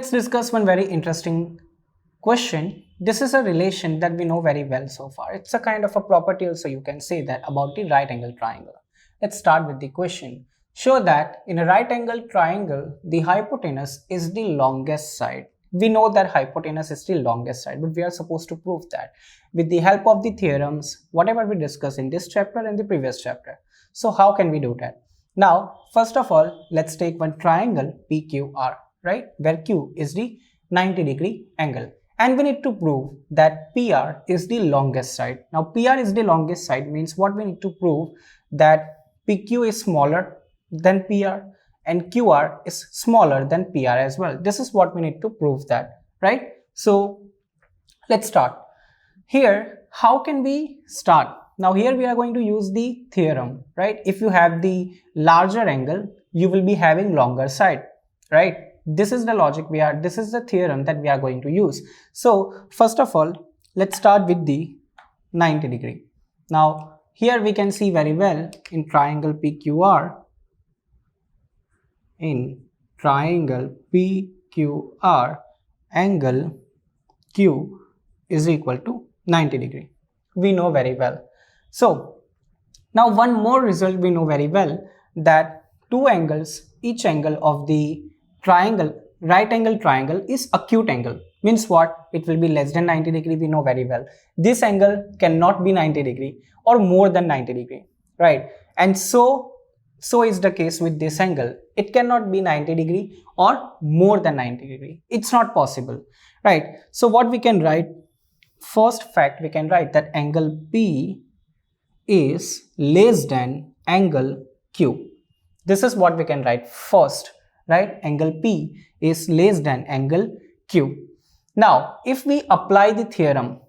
let's discuss one very interesting question. This is a relation that we know very well so far. It's a kind of a property also, you can say that, about the right angle triangle. Let's start with the question. Show that in a right angle triangle, the hypotenuse is the longest side. We know that hypotenuse is the longest side, but we are supposed to prove that with the help of the theorems, whatever we discussed in this chapter and the previous chapter. So how can we do that? Now, first of all, let's take one triangle PQR, right, where Q is the 90-degree angle. And we need to prove that PR is the longest side. Now, PR is the longest side means what we need to prove that PQ is smaller than PR and QR is smaller than PR as well. This is what we need to prove that, right? So, let's start. Here, how can we start? Now, here we are going to use the theorem, right? If you have the larger angle, you will be having longer side, right? This is the logic this is the theorem that we are going to use. So, first of all, let's start with the 90 degree. Now, here we can see very well in triangle PQR, angle Q is equal to 90 degree. We know very well. So, now one more result we know very well, that two angles, each angle of the triangle, right angle triangle is acute angle. Means what? It will be less than 90 degree, we know very well. This angle cannot be 90 degree or more than 90 degree, right? And so is the case with this angle. It cannot be 90 degree or more than 90 degree. It's not possible, right? So what we can write? First fact, we can write that angle P is less than angle Q. This is what we can write first, right? Angle P is less than angle Q. Now, if we apply the theorem,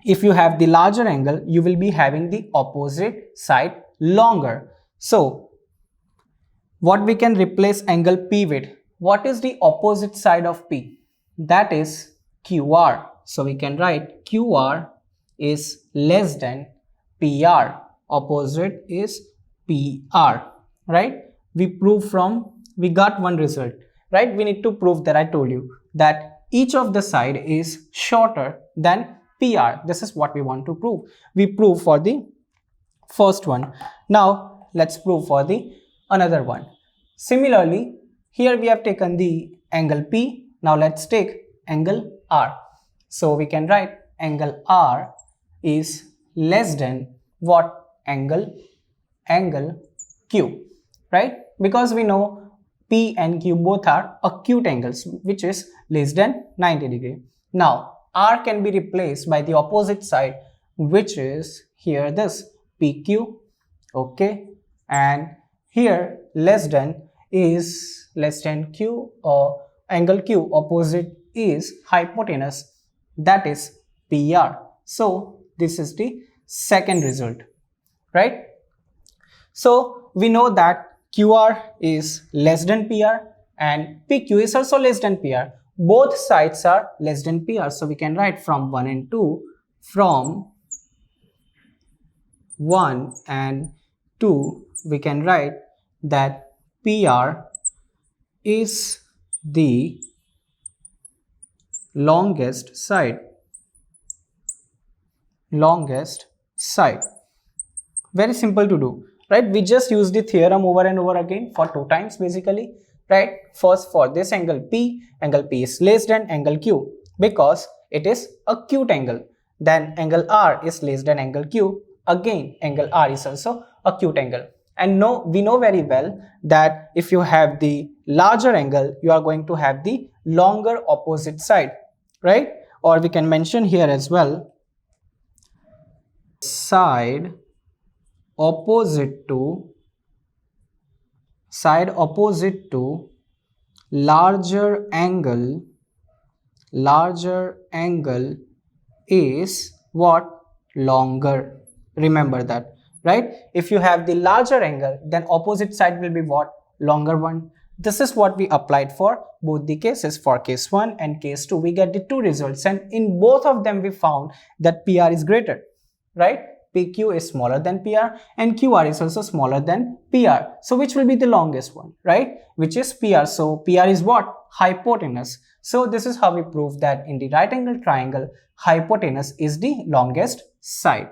if you have the larger angle, you will be having the opposite side longer. So, what we can replace angle P with? What is the opposite side of P? That is QR. So, we can write QR is less than PR. Opposite is PR, right? We got one result, right? We need to prove that I told you that each of the side is shorter than PR. This is what we want to prove. We prove for the first one. Now, let's prove for the another one. Similarly, here we have taken the angle P. Now, let's take angle R. So, we can write angle R is less than what? Angle Q, right? Because we know P and Q both are acute angles, which is less than 90 degree. Now, R can be replaced by the opposite side, which is here this PQ, okay? And here less than is less than Q, or angle Q opposite is hypotenuse, that is PR. So, this is the second result, right? So, we know that QR is less than PR and PQ is also less than PR. Both sides are less than PR. So, we can write from 1 and 2. From 1 and 2, we can write that PR is the longest side. Very simple to do, right? We just use the theorem over and over again for 2 times basically, right? First, for this angle P is less than angle Q because it is acute angle. Then angle R is less than angle Q. Again, angle R is also acute angle. And we know very well that if you have the larger angle, you are going to have the longer opposite side, right? Or we can mention here as well, side opposite to larger angle is what? Longer. Remember that, right? If you have the larger angle, then opposite side will be what? Longer one. This is what we applied for both the cases. For case 1 and case 2, we get the 2 results, and in both of them we found that PR is greater, right? PQ is smaller than PR and QR is also smaller than PR. So which will be the longest one, right? Which is PR. So PR is what? Hypotenuse. So this is how we prove that in the right angle triangle, hypotenuse is the longest side.